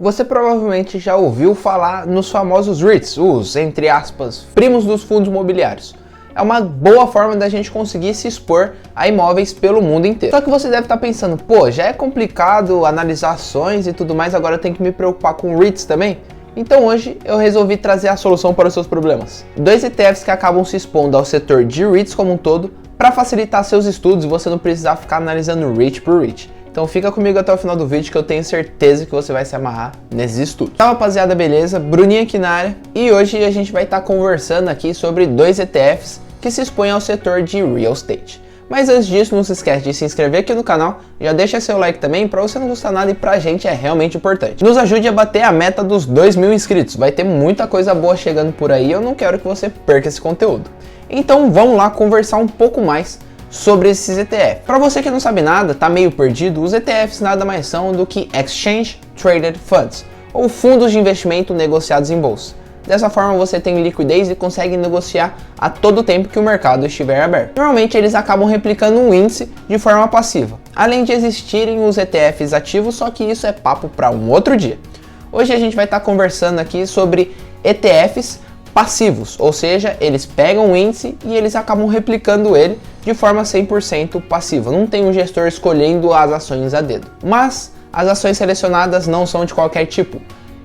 Você provavelmente já ouviu falar nos famosos REITs, os, entre aspas, primos dos fundos imobiliários. É uma boa forma da gente conseguir se expor a imóveis pelo mundo inteiro. Só que você deve estar pensando, pô, já é complicado analisar ações e tudo mais, agora eu tenho que me preocupar com REITs também? Então hoje eu resolvi trazer a solução para os seus problemas. Dois ETFs que acabam se expondo ao setor de REITs como um todo, para facilitar seus estudos e você não precisar ficar analisando REIT por REIT. Então fica comigo até o final do vídeo que eu tenho certeza que você vai se amarrar nesses estudos. Então rapaziada, beleza? Bruninho aqui na área e hoje a gente vai estar conversando aqui sobre dois ETFs que se expõem ao setor de real estate. Mas antes disso, não se esquece de se inscrever aqui no canal, já deixa seu like também para você não custar nada e pra gente é realmente importante. Nos ajude a bater a meta dos 2.000 inscritos, vai ter muita coisa boa chegando por aí, eu não quero que você perca esse conteúdo. Então vamos lá conversar um pouco mais sobre esses ETFs. Para você que não sabe nada, tá meio perdido, os ETFs nada mais são do que Exchange Traded Funds, ou fundos de investimento negociados em bolsa. Dessa forma você tem liquidez e consegue negociar a todo tempo que o mercado estiver aberto. Normalmente eles acabam replicando um índice de forma passiva, além de existirem os ETFs ativos, só que isso é papo para um outro dia. Hoje a gente vai estar conversando aqui sobre ETFs passivos, ou seja, eles pegam o índice e eles acabam replicando ele de forma 100% passiva. Não tem um gestor escolhendo as ações a dedo. Mas as ações selecionadas não são de qualquer tipo.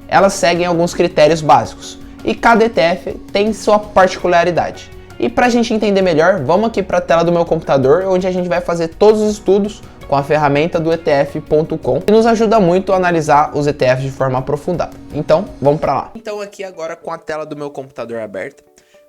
Elas seguem alguns critérios básicos e cada ETF tem sua particularidade. E para a gente entender melhor, vamos aqui para a tela do meu computador, onde a gente vai fazer todos os estudos com a ferramenta do ETF.com, que nos ajuda muito a analisar os ETFs de forma aprofundada. Então, vamos para lá. Então aqui agora com a tela do meu computador aberta,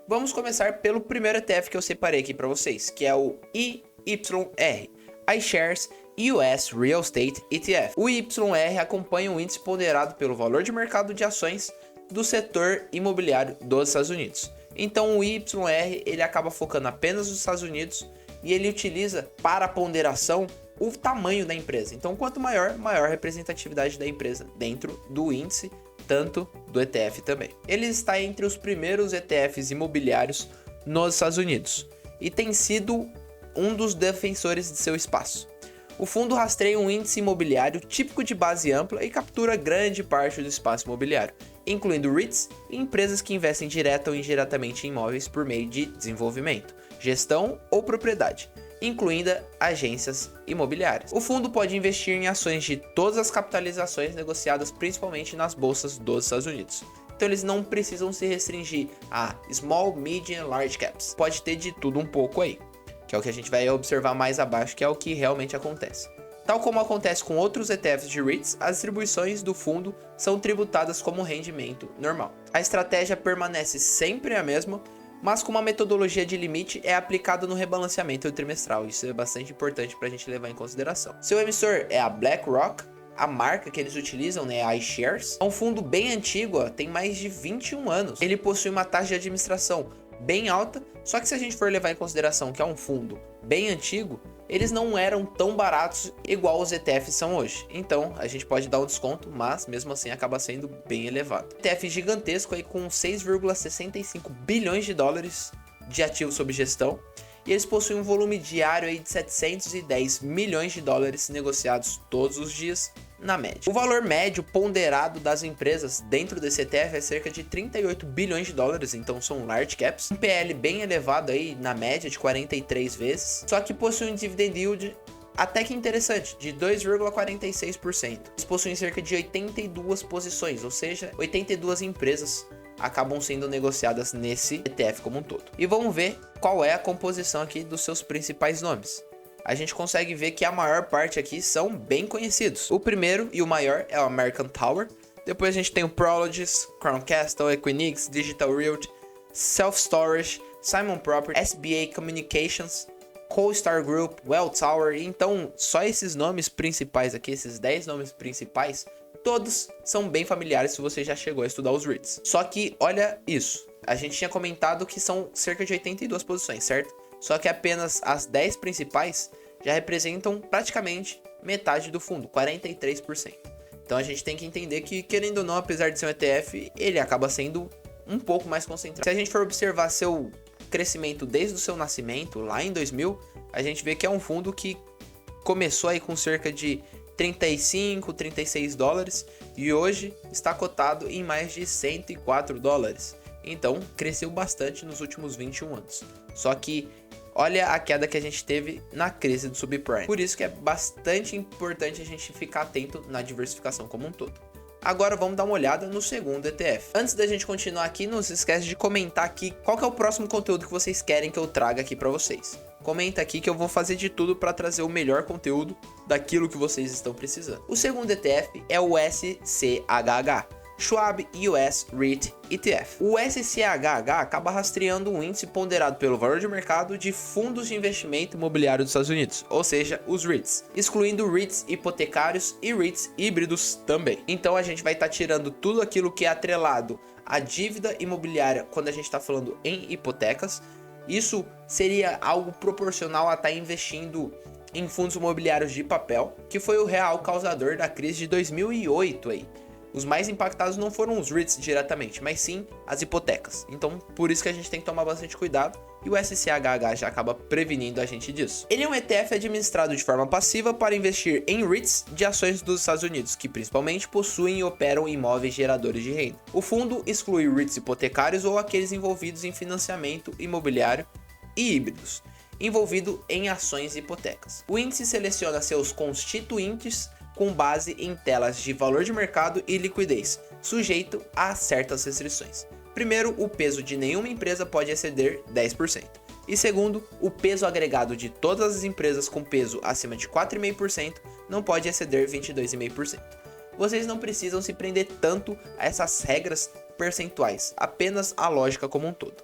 vamos começar pelo primeiro ETF que eu separei aqui para vocês, que é o IYR, iShares US Real Estate ETF. O IYR acompanha um índice ponderado pelo valor de mercado de ações do setor imobiliário dos Estados Unidos. Então o IYR ele acaba focando apenas nos Estados Unidos e ele utiliza para a ponderação o tamanho da empresa. Então quanto maior, maior representatividade da empresa dentro do índice, tanto do ETF também. Ele está entre os primeiros ETFs imobiliários nos Estados Unidos e tem sido um dos defensores de seu espaço. O fundo rastreia um índice imobiliário típico de base ampla e captura grande parte do espaço imobiliário, incluindo REITs e empresas que investem direta ou indiretamente em imóveis por meio de desenvolvimento, gestão ou propriedade, incluindo agências imobiliárias. O fundo pode investir em ações de todas as capitalizações negociadas principalmente nas bolsas dos Estados Unidos. Então eles não precisam se restringir a small, medium, large caps. Pode ter de tudo um pouco aí, que é o que a gente vai observar mais abaixo, que é o que realmente acontece. Tal como acontece com outros ETFs de REITs, as distribuições do fundo são tributadas como rendimento normal. A estratégia permanece sempre a mesma, mas com uma metodologia de limite é aplicada no rebalanceamento trimestral. Isso é bastante importante para a gente levar em consideração. Seu emissor é a BlackRock, a marca que eles utilizam, né, a iShares. É um fundo bem antigo, tem mais de 21 anos. Ele possui uma taxa de administração bem alta, só que se a gente for levar em consideração que é um fundo bem antigo, eles não eram tão baratos igual os ETFs são hoje. Então a gente pode dar um desconto, mas mesmo assim acaba sendo bem elevado. ETF gigantesco aí com 6,65 bilhões de dólares de ativos sob gestão. E eles possuem um volume diário aí de 710 milhões de dólares negociados todos os dias, na média. O valor médio ponderado das empresas dentro desse ETF é cerca de 38 bilhões de dólares, então são large caps. Um PL bem elevado aí, na média, de 43 vezes. Só que possui um dividend yield até que interessante, de 2,46%. Eles possuem cerca de 82 posições, ou seja, 82 empresas acabam sendo negociadas nesse ETF como um todo. E vamos ver qual é a composição aqui dos seus principais nomes. A gente consegue ver que a maior parte aqui são bem conhecidos. O primeiro e o maior é o American Tower. Depois a gente tem o Prologis, Crown Castle, Equinix, Digital Realty, Self Storage, Simon Property, SBA Communications, CoStar Group, Welltower. Então só esses nomes principais aqui, esses 10 nomes principais, todos são bem familiares se você já chegou a estudar os REITs. Só que olha isso, a gente tinha comentado que são cerca de 82 posições, certo? Só que apenas as 10 principais já representam praticamente metade do fundo, 43%. Então a gente tem que entender que, querendo ou não, apesar de ser um ETF, ele acaba sendo um pouco mais concentrado. Se a gente for observar seu crescimento desde o seu nascimento, lá em 2000, a gente vê que é um fundo que começou aí com cerca de 35, 36 dólares e hoje está cotado em mais de 104 dólares. Então cresceu bastante nos últimos 21 anos. Só que olha a queda que a gente teve na crise do subprime. Por isso que é bastante importante a gente ficar atento na diversificação como um todo. Agora vamos dar uma olhada no segundo ETF. Antes da gente continuar aqui, não se esquece de comentar aqui qual que é o próximo conteúdo que vocês querem que eu traga aqui para vocês. Comenta aqui que eu vou fazer de tudo para trazer o melhor conteúdo daquilo que vocês estão precisando. O segundo ETF é o SCHH. Schwab US REIT ETF. O SCHH acaba rastreando um índice ponderado pelo valor de mercado de fundos de investimento imobiliário dos Estados Unidos, ou seja, os REITs, excluindo REITs hipotecários e REITs híbridos também. Então a gente vai estar tirando tudo aquilo que é atrelado à dívida imobiliária quando a gente está falando em hipotecas. Isso seria algo proporcional a estar investindo em fundos imobiliários de papel, que foi o real causador da crise de 2008 aí. Os mais impactados não foram os REITs diretamente, mas sim as hipotecas. Então, por isso que a gente tem que tomar bastante cuidado e o SCHH já acaba prevenindo a gente disso. Ele é um ETF administrado de forma passiva para investir em REITs de ações dos Estados Unidos, que principalmente possuem e operam imóveis geradores de renda. O fundo exclui REITs hipotecários ou aqueles envolvidos em financiamento imobiliário e híbridos, envolvido em ações e hipotecas. O índice seleciona seus constituintes com base em telas de valor de mercado e liquidez, sujeito a certas restrições. Primeiro, o peso de nenhuma empresa pode exceder 10%. E segundo, o peso agregado de todas as empresas com peso acima de 4,5% não pode exceder 22,5%. Vocês não precisam se prender tanto a essas regras percentuais, apenas a lógica como um todo.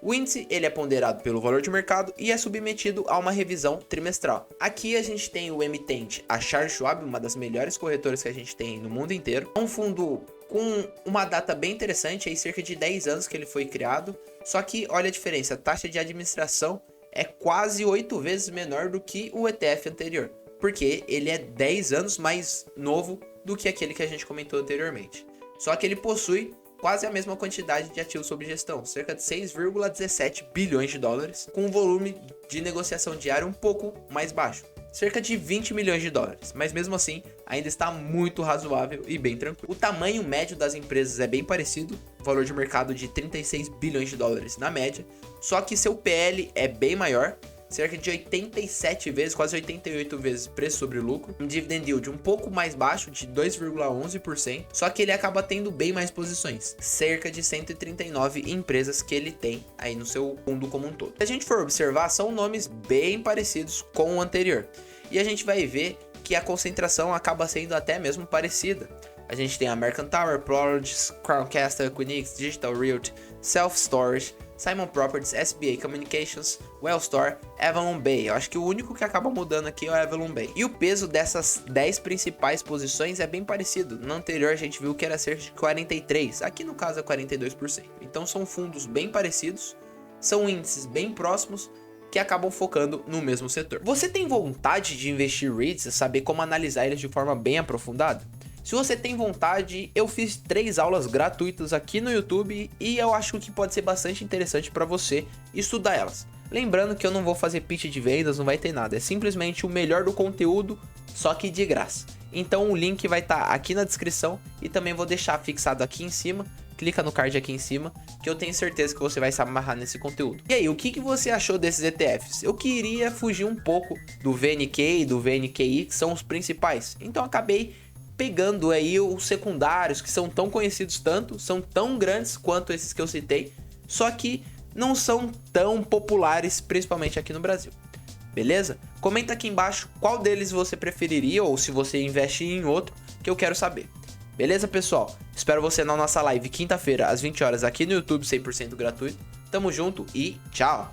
O índice ele é ponderado pelo valor de mercado e é submetido a uma revisão trimestral. Aqui a gente tem o emitente, a Charles Schwab, uma das melhores corretoras que a gente tem no mundo inteiro. É um fundo com uma data bem interessante, aí cerca de 10 anos que ele foi criado. Só que olha a diferença, a taxa de administração é quase 8 vezes menor do que o ETF anterior, porque ele é 10 anos mais novo do que aquele que a gente comentou anteriormente. Só que ele possui quase a mesma quantidade de ativos sob gestão, cerca de 6,17 bilhões de dólares, com um volume de negociação diário um pouco mais baixo, cerca de 20 milhões de dólares, mas mesmo assim ainda está muito razoável e bem tranquilo. O tamanho médio das empresas é bem parecido, valor de mercado de 36 bilhões de dólares na média, só que seu PL é bem maior, cerca de 87 vezes, quase 88 vezes preço sobre lucro, um dividend yield um pouco mais baixo, de 2,11%, só que ele acaba tendo bem mais posições, cerca de 139 empresas que ele tem aí no seu fundo como um todo. Se a gente for observar, são nomes bem parecidos com o anterior, e a gente vai ver que a concentração acaba sendo até mesmo parecida. A gente tem American Tower, Prologis, Crown Castle, Equinix, Digital Realty, Self Storage, Simon Properties, SBA Communications, Wellstore, Avalon Bay. Eu acho que o único que acaba mudando aqui é o Avalon Bay. E o peso dessas 10 principais posições é bem parecido. No anterior a gente viu que era cerca de 43%, aqui no caso é 42%. Então são fundos bem parecidos, são índices bem próximos, que acabam focando no mesmo setor. Você tem vontade de investir em REITs e saber como analisar eles de forma bem aprofundada? Se você tem vontade, eu fiz 3 aulas gratuitas aqui no YouTube e eu acho que pode ser bastante interessante para você estudar elas. Lembrando que eu não vou fazer pitch de vendas, não vai ter nada, é simplesmente o melhor do conteúdo, só que de graça. Então o link vai estar aqui na descrição e também vou deixar fixado aqui em cima. Clica no card aqui em cima, que eu tenho certeza que você vai se amarrar nesse conteúdo. E aí, o que você achou desses ETFs? Eu queria fugir um pouco do VNQ e do VNQI, que são os principais. Então acabei pegando aí os secundários, que são tão conhecidos tanto, são tão grandes quanto esses que eu citei, só que não são tão populares, principalmente aqui no Brasil. Beleza? Comenta aqui embaixo qual deles você preferiria, ou se você investe em outro, que eu quero saber. Beleza, pessoal? Espero você na nossa live quinta-feira, às 20 horas, aqui no YouTube, 100% gratuito. Tamo junto e tchau!